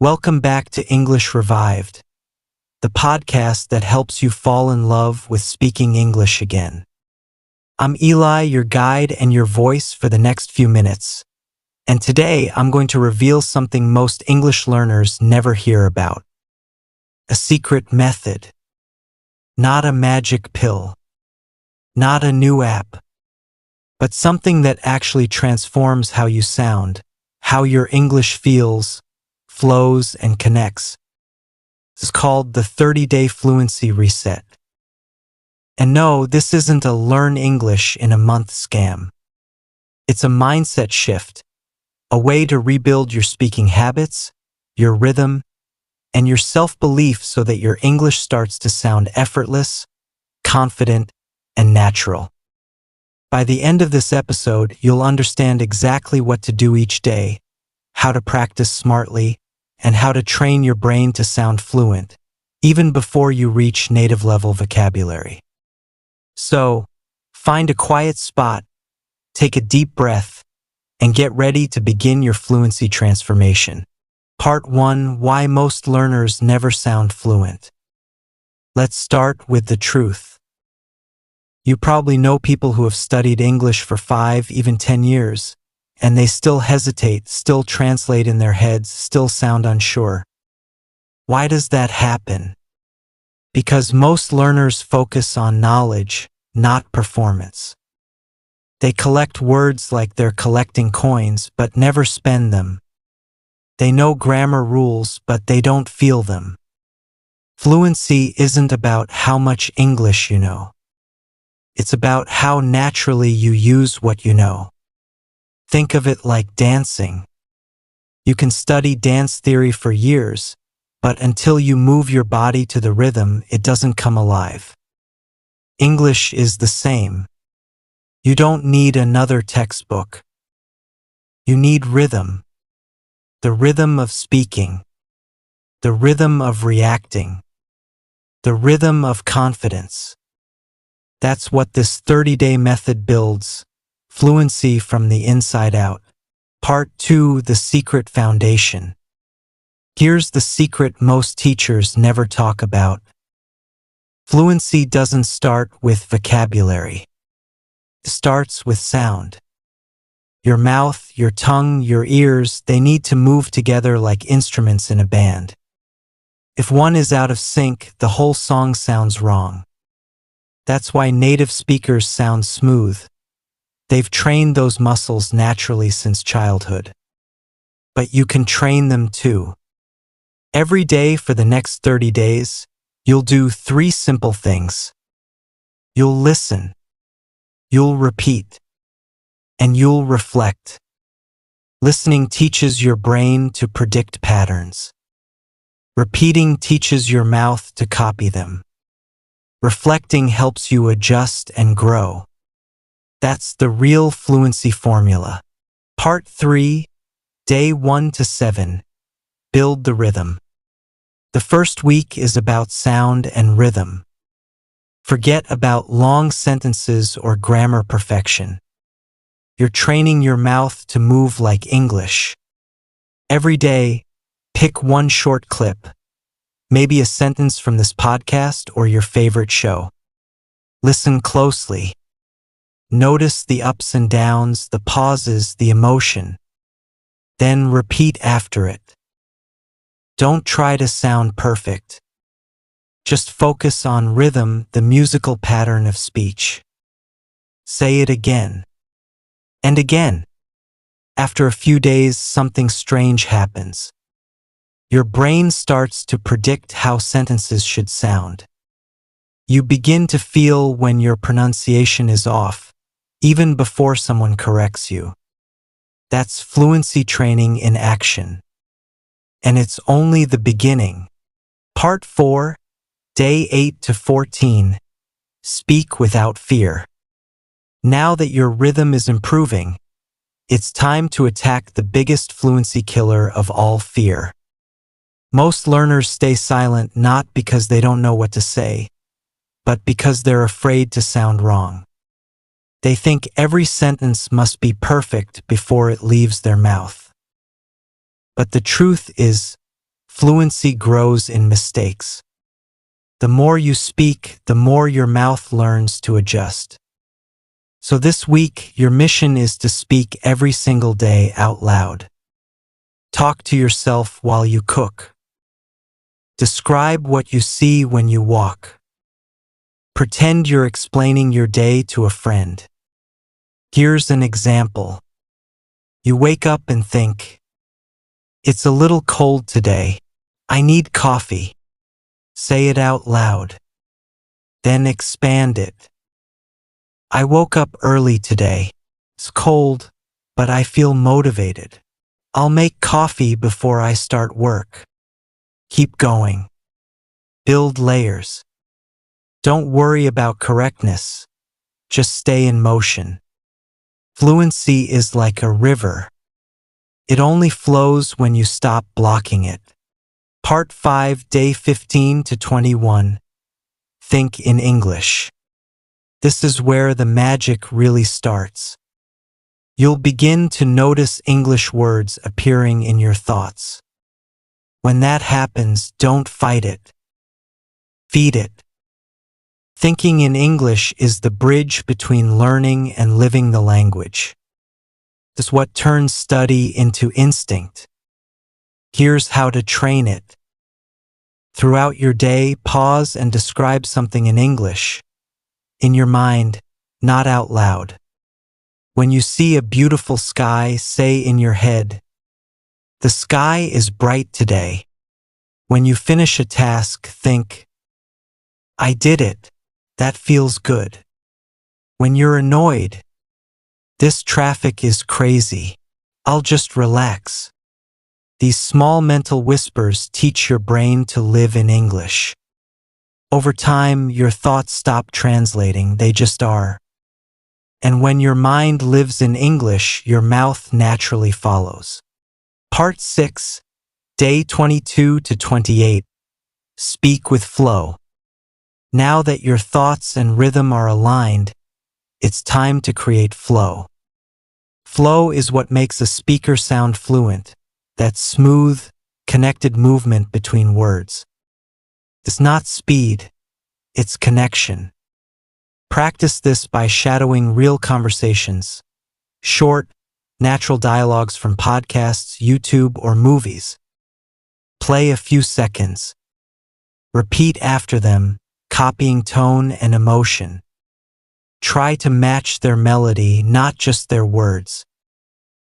Welcome back to English Revived, the podcast that helps you fall in love with speaking English again. I'm Eli, your guide and your voice for the next few minutes. And today I'm going to reveal something most English learners never hear about. A secret method. Not a magic pill. Not a new app. But something that actually transforms how you sound, how your English feels, flows, and connects. It's called the 30-day fluency reset. And no, this isn't a learn English in a month scam. It's a mindset shift, a way to rebuild your speaking habits, your rhythm, and your self-belief so that your English starts to sound effortless, confident, and natural. By the end of this episode, you'll understand exactly what to do each day, how to practice smartly, and how to train your brain to sound fluent, even before you reach native-level vocabulary. So, find a quiet spot, take a deep breath, and get ready to begin your fluency transformation. Part 1: Why most learners never sound fluent. Let's start with the truth. You probably know people who have studied English for 5, even 10 years, and they still hesitate, still translate in their heads, still sound unsure. Why does that happen? Because most learners focus on knowledge, not performance. They collect words like they're collecting coins, but never spend them. They know grammar rules, but they don't feel them. Fluency isn't about how much English you know. It's about how naturally you use what you know. Think of it like dancing. You can study dance theory for years, but until you move your body to the rhythm, it doesn't come alive. English is the same. You don't need another textbook. You need rhythm. The rhythm of speaking. The rhythm of reacting. The rhythm of confidence. That's what this 30-day method builds. Fluency from the inside out. Part 2: The secret foundation. Here's the secret most teachers never talk about. Fluency doesn't start with vocabulary. It starts with sound. Your mouth, your tongue, your ears, they need to move together like instruments in a band. If one is out of sync, the whole song sounds wrong. That's why native speakers sound smooth. They've trained those muscles naturally since childhood. But you can train them too. Every day for the next 30 days, you'll do 3 simple things. You'll listen. You'll repeat. And you'll reflect. Listening teaches your brain to predict patterns. Repeating teaches your mouth to copy them. Reflecting helps you adjust and grow. That's the real fluency formula. Part 3: Day 1 to 7. Build the rhythm. The first week is about sound and rhythm. Forget about long sentences or grammar perfection. You're training your mouth to move like English. Every day, pick one short clip. Maybe a sentence from this podcast or your favorite show. Listen closely. Notice the ups and downs, the pauses, the emotion. Then repeat after it. Don't try to sound perfect. Just focus on rhythm, the musical pattern of speech. Say it again. And again. After a few days, something strange happens. Your brain starts to predict how sentences should sound. You begin to feel when your pronunciation is off, even before someone corrects you. That's fluency training in action. And it's only the beginning. Part 4: Day 8 to 14. Speak without fear. Now that your rhythm is improving, it's time to attack the biggest fluency killer of all: fear. Most learners stay silent not because they don't know what to say, but because they're afraid to sound wrong. They think every sentence must be perfect before it leaves their mouth. But the truth is, Fluency grows in mistakes. The more you speak, the more your mouth learns to adjust. So this week, your mission is to speak every single day out loud. Talk to yourself while you cook. Describe what you see when you walk. Pretend you're explaining your day to a friend. Here's an example. You wake up and think, "It's a little cold today. I need coffee." Say it out loud. Then expand it. "I woke up early today. It's cold, but I feel motivated. I'll make coffee before I start work." Keep going. Build layers. Don't worry about correctness. Just stay in motion. Fluency is like a river. It only flows when you stop blocking it. Part 5, Day 15 to 21. Think in English. This is where the magic really starts. You'll begin to notice English words appearing in your thoughts. When that happens, don't fight it. Feed it. Thinking in English is the bridge between learning and living the language. It's what turns study into instinct. Here's how to train it. Throughout your day, pause and describe something in English. In your mind, not out loud. When you see a beautiful sky, say in your head, "The sky is bright today." When you finish a task, think, "I did it. That feels good." When you're annoyed, "This traffic is crazy. I'll just relax." These small mental whispers teach your brain to live in English. Over time, your thoughts stop translating, they just are. And when your mind lives in English, your mouth naturally follows. Part 6, Day 22 to 28. Speak with flow. Now that your thoughts and rhythm are aligned, it's time to create flow. Flow is what makes a speaker sound fluent, that smooth, connected movement between words. It's not speed, it's connection. Practice this by shadowing real conversations, short, natural dialogues from podcasts, YouTube, or movies. Play a few seconds. Repeat after them, copying tone and emotion. Try to match their melody, not just their words.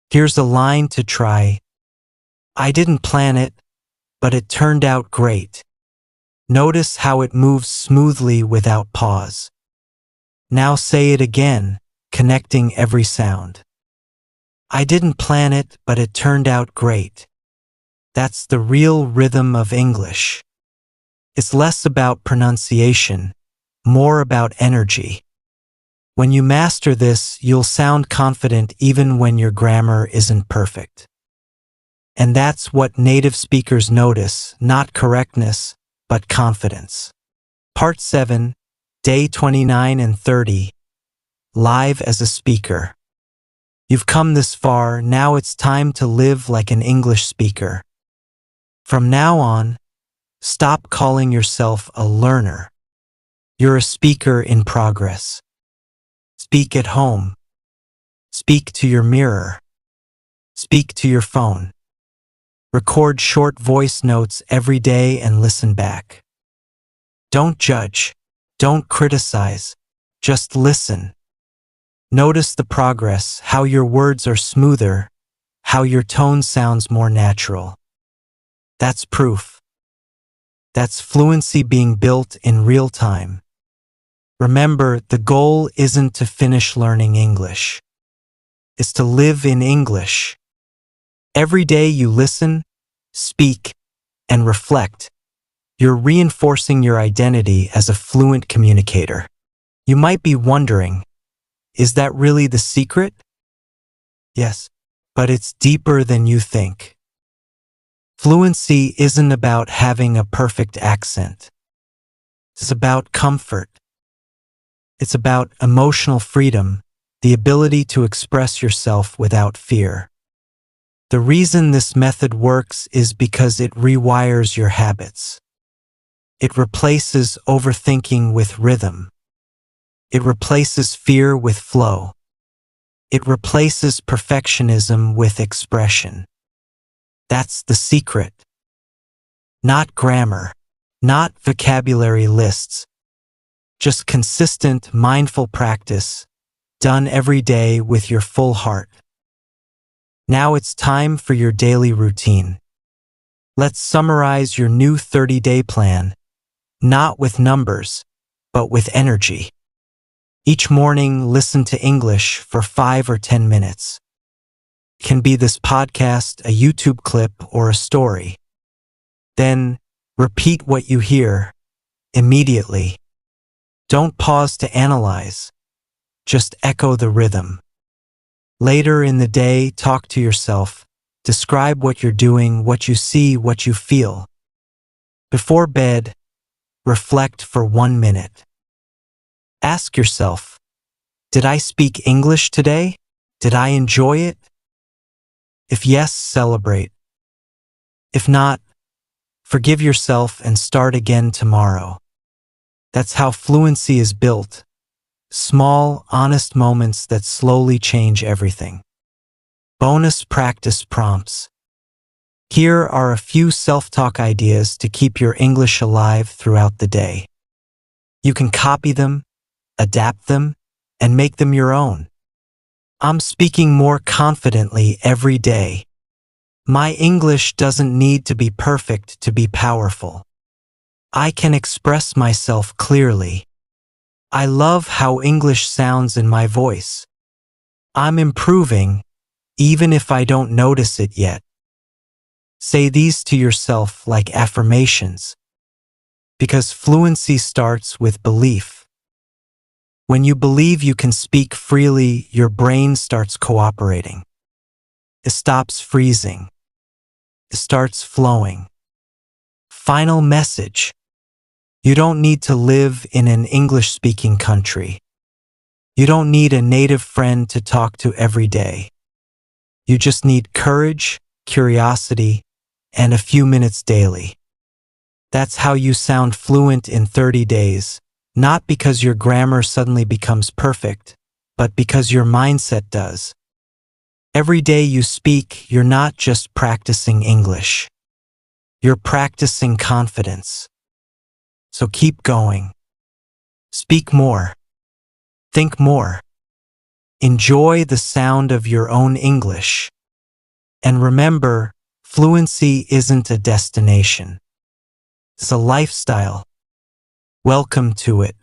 Here's a line to try. "I didn't plan it, but it turned out great." Notice how it moves smoothly without pause. Now say it again, connecting every sound. "I didn't plan it, but it turned out great." That's the real rhythm of English. It's less about pronunciation, more about energy. When you master this, you'll sound confident even when your grammar isn't perfect. And that's what native speakers notice, not correctness, but confidence. Part 7, Day 29 and 30. Live as a speaker. You've come this far, now it's time to live like an English speaker. From now on, stop calling yourself a learner. You're a speaker in progress. Speak at home. Speak to your mirror. Speak to your phone. Record short voice notes every day and listen back. Don't judge. Don't criticize. Just listen. Notice the progress, how your words are smoother, how your tone sounds more natural. That's proof. That's fluency being built in real time. Remember, the goal isn't to finish learning English. It's to live in English. Every day you listen, speak, and reflect, you're reinforcing your identity as a fluent communicator. You might be wondering, is that really the secret? Yes, but it's deeper than you think. Fluency isn't about having a perfect accent. It's about comfort. It's about emotional freedom, the ability to express yourself without fear. The reason this method works is because it rewires your habits. It replaces overthinking with rhythm. It replaces fear with flow. It replaces perfectionism with expression. That's the secret. Not grammar, not vocabulary lists, just consistent, mindful practice, done every day with your full heart. Now it's time for your daily routine. Let's summarize your new 30-day plan, not with numbers, but with energy. Each morning, listen to English for 5 or 10 minutes. It can be this podcast, a YouTube clip, or a story. Then, repeat what you hear immediately. Don't pause to analyze. Just echo the rhythm. Later in the day, talk to yourself. Describe what you're doing, what you see, what you feel. Before bed, reflect for 1 minute. Ask yourself, did I speak English today? Did I enjoy it? If yes, celebrate. If not, forgive yourself and start again tomorrow. That's how fluency is built. Small, honest moments that slowly change everything. Bonus practice prompts. Here are a few self-talk ideas to keep your English alive throughout the day. You can copy them, adapt them, and make them your own. I'm speaking more confidently every day. My English doesn't need to be perfect to be powerful. I can express myself clearly. I love how English sounds in my voice. I'm improving, even if I don't notice it yet. Say these to yourself like affirmations, because fluency starts with belief. When you believe you can speak freely, your brain starts cooperating. It stops freezing. It starts flowing. Final message. You don't need to live in an English-speaking country. You don't need a native friend to talk to every day. You just need courage, curiosity, and a few minutes daily. That's how you sound fluent in 30 days. Not because your grammar suddenly becomes perfect, but because your mindset does. Every day you speak, you're not just practicing English. You're practicing confidence. So keep going. Speak more. Think more. Enjoy the sound of your own English. And remember, fluency isn't a destination. It's a lifestyle. Welcome to it.